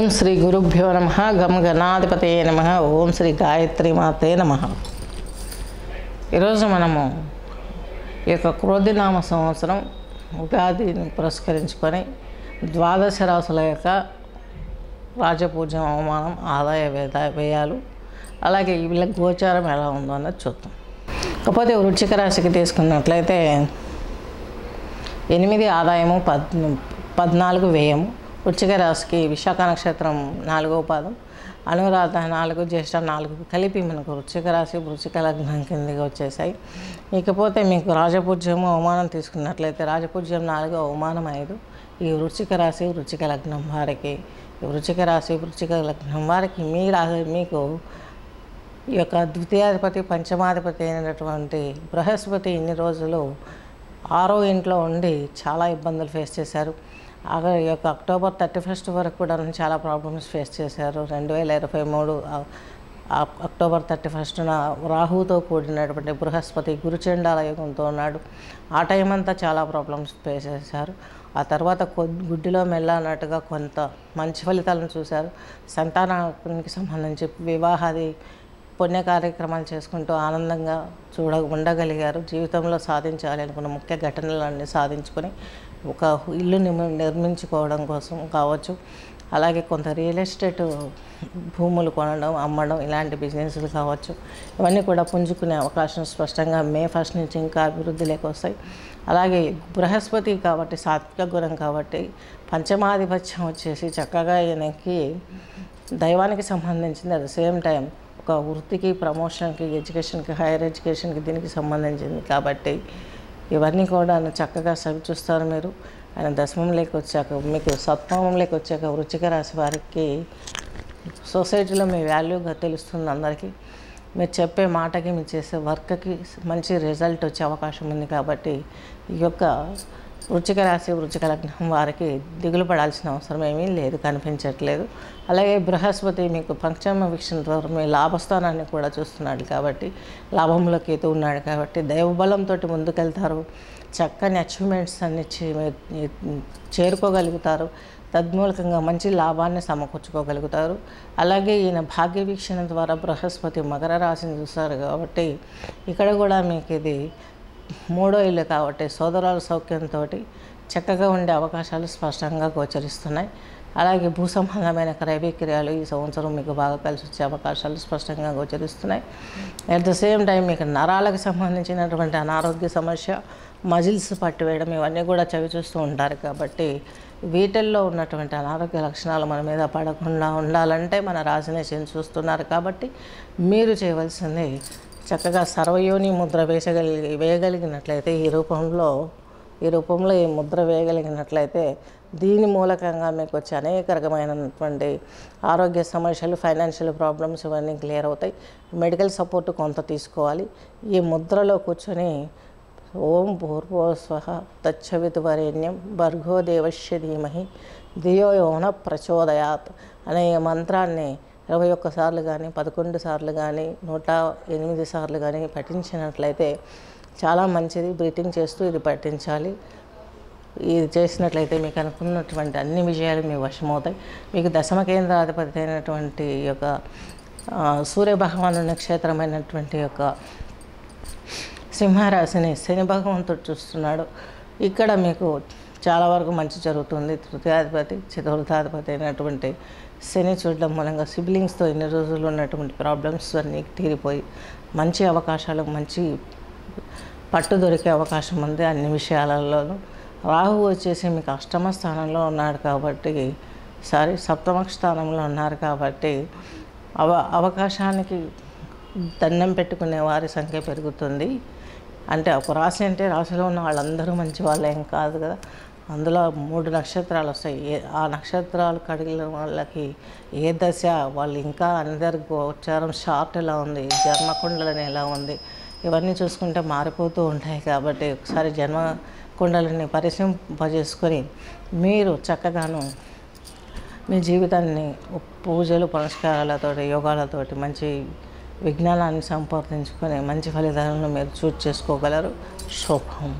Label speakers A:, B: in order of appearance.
A: ఓం శ్రీ గురుభ్యో నమః గం గణాధిపతయే నమః ఓం శ్రీ గాయత్రి మాతే నమః. ఈరోజు మనము ఈ యొక్క క్రోధినామ సంవత్సరం ఉగాదిని పురస్కరించుకొని ద్వాదశ రాశుల యొక్క రాజపూజ్యం, అవమానం, ఆదాయ వ్యయాలు, అలాగే వీళ్ళ గోచారం ఎలా ఉందో అన్నది చూద్దాం. కాకపోతే వృశ్చిక రాశికి తీసుకున్నట్లయితే 8 ఆదాయము, 14 వ్యయము. వృశ్చిక రాశికి విశాఖ నక్షత్రం 4వ పాదం, అనురాధ 4, జ్యేష్ఠ 4 కలిపి మనకు వృశ్చిక రాశి వృశ్చిక లగ్నం కిందకి వచ్చేసాయి. ఇకపోతే మీకు రాజపూజ్యము, అవమానం తీసుకున్నట్లయితే రాజపూజ్యం 4, అవమానం 5. ఈ వృశ్చిక రాశి వృశ్చిక లగ్నం వారికి, వృశ్చిక రాశి వృశ్చిక లగ్నం వారికి మీకు ఈ యొక్క ద్వితీయాధిపతి, పంచమాధిపతి అయినటువంటి బృహస్పతి ఇన్ని రోజులు 6వ ఇంట్లో ఉండి చాలా ఇబ్బందులు ఫేస్ చేశారు. ఈ యొక్క అక్టోబర్ 31 వరకు కూడా చాలా ప్రాబ్లమ్స్ ఫేస్ చేశారు. 2023 అక్టోబర్ 31న రాహుతో కూడినటువంటి బృహస్పతి గురుచండాల యుగంతో ఉన్నాడు. ఆ టైం అంతా చాలా ప్రాబ్లమ్స్ ఫేస్ చేశారు. ఆ తర్వాత గుడ్డిలో మెల్లన్నట్టుగా కొంత మంచి ఫలితాలను చూశారు. సంతానానికి సంబంధించి వివాహాది పుణ్య కార్యక్రమాలు చేసుకుంటూ ఆనందంగా ఉండగలిగారు. జీవితంలో సాధించాలి అనుకున్న ముఖ్య ఘటనలన్నీ సాధించుకొని ఒక ఇల్లు నిర్మించుకోవడం కోసం కావచ్చు, అలాగే కొంత రియల్ ఎస్టేట్ భూములు కొనడం, అమ్మడం, ఇలాంటి బిజినెస్లు కావచ్చు, ఇవన్నీ కూడా పుంజుకునే అవకాశం స్పష్టంగా మే 1 నుంచి ఇంకా అభివృద్ధిలోకి వస్తాయి. అలాగే బృహస్పతి కాబట్టి సాత్విక గుణం కాబట్టి పంచమాధిపత్యం వచ్చేసి చక్కగా ఈయనకి దైవానికి సంబంధించింది. అట్ ద సేమ్ టైం ఒక వృత్తికి, ప్రమోషన్కి, ఎడ్యుకేషన్కి, హైయర్ ఎడ్యుకేషన్కి దీనికి సంబంధించింది కాబట్టి ఇవన్నీ కూడా చక్కగా చూస్తారు మీరు. ఆయన దశమంలోకి వచ్చాక, మీకు సప్తమంలోకి వచ్చాక వృశ్చిక రాశి వారికి సొసైటీలో మీ వాల్యూగా తెలుస్తుంది అందరికీ. మీరు చెప్పే మాటకి, మీరు చేసే వర్క్కి మంచి రిజల్ట్ వచ్చే అవకాశం ఉంది కాబట్టి ఈ యొక్క వృశ్చిక రాశి వృశ్చిక లగ్నం వారికి దిగులు పడాల్సిన అవసరం ఏమీ లేదు, కనిపించట్లేదు. అలాగే బృహస్పతి మీకు పంచమ వీక్షణ ద్వారా మీ లాభస్థానాన్ని కూడా చూస్తున్నాడు కాబట్టి, లాభంలోకి ఎత్తు ఉన్నాడు కాబట్టి దైవబలంతో ముందుకెళ్తారు. చక్కని అచీవ్మెంట్స్ అన్ని చేరుకోగలుగుతారు. తద్మూలకంగా మంచి లాభాన్ని సమకూర్చుకోగలుగుతారు. అలాగే ఈయన భాగ్య వీక్షణ ద్వారా బృహస్పతి మకర రాశిని చూస్తారు కాబట్టి ఇక్కడ కూడా మీకు ఇది 3వ ఇల్లు కాబట్టి సోదరాల సౌఖ్యంతో చక్కగా ఉండే అవకాశాలు స్పష్టంగా గోచరిస్తున్నాయి. అలాగే భూ సంబంధమైన క్రయ విక్రయాలు ఈ సంవత్సరం మీకు బాగా కలిసి వచ్చే అవకాశాలు స్పష్టంగా గోచరిస్తున్నాయి. అట్ ద సేమ్ టైం మీకు నరాలకు సంబంధించినటువంటి అనారోగ్య సమస్య, మజిల్స్ పట్టివేయడం, ఇవన్నీ కూడా చవిచూస్తూ ఉంటారు కాబట్టి వీటిల్లో ఉన్నటువంటి అనారోగ్య లక్షణాలు మన మీద పడకుండా ఉండాలంటే మన రాశిని చూస్తున్నారు కాబట్టి మీరు చేయవలసింది చక్కగా సర్వయోని ముద్ర వేయగలిగినట్లయితే ఈ రూపంలో ఈ ముద్ర వేయగలిగినట్లయితే దీని మూలకంగా మీకు వచ్చే అనేక రకమైనటువంటి ఆరోగ్య సమస్యలు, ఫైనాన్షియల్ ప్రాబ్లమ్స్ ఇవన్నీ క్లియర్ అవుతాయి. మెడికల్ సపోర్ట్ కొంత తీసుకోవాలి. ఈ ముద్రలో కూర్చొని ఓం భూర్భువస్వః తత్సవితుర్వరేణ్యం భర్గో దేవస్య ధీమహి ధియో యో నః ప్రచోదయాత్ అనే మంత్రాన్ని 21 సార్లు కానీ, 11 సార్లు కానీ, 108 సార్లు కానీ పఠించినట్లయితే చాలా మంచిది. బ్రీతింగ్ చేస్తూ ఇది పఠించాలి. ఇది చేసినట్లయితే మీకు అనుకున్నటువంటి అన్ని విషయాలు మీ వశమవుతాయి. మీకు దశమ కేంద్రాధిపతి అయినటువంటి యొక్క సూర్యభగవాను నక్షత్రమైనటువంటి యొక్క సింహరాశిని శని భగవంతుడు చూస్తున్నాడు. ఇక్కడ మీకు చాలా వరకు మంచి జరుగుతుంది. తృతీయాధిపతి, చతుర్థాధిపతి అయినటువంటి శని చూడడం మూలంగా సిబ్లింగ్స్తో ఎన్ని రోజులు ఉన్నటువంటి ప్రాబ్లమ్స్ అన్నీ తీరిపోయి మంచి అవకాశాలు, మంచి పట్టు దొరికే అవకాశం ఉంది అన్ని విషయాలలోనూ. రాహు వచ్చేసి మీకు అష్టమ స్థానంలో ఉన్నాడు కాబట్టి సప్తమ స్థానంలో ఉన్నారు కాబట్టి అవకాశానికి దండం పెట్టుకునే వారి సంఖ్య పెరుగుతుంది. అంటే ఒక రాశి అంటే రాశిలో ఉన్న వాళ్ళందరూ మంచి వాళ్ళు ఏం కాదు కదా. అందులో 3 నక్షత్రాలు వస్తాయి. ఆ నక్షత్రాలు కడిగిన వాళ్ళకి ఏ దశ, వాళ్ళు ఇంకా అందరి గోచారం షార్ట్ ఎలా ఉంది, జన్మకుండలని ఎలా ఉంది, ఇవన్నీ చూసుకుంటే మారిపోతూ ఉంటాయి కాబట్టి ఒకసారి జన్మకుండలని పరిశీలింపజేసుకొని మీరు చక్కగాను మీ జీవితాన్ని పూజలు, పునస్కారాలతోటి, యోగాలతోటి మంచి విజ్ఞానాన్ని సంపాదించుకొని మంచి ఫలితాలను మీరు చూస్ చేసుకోగలరు. శుభం.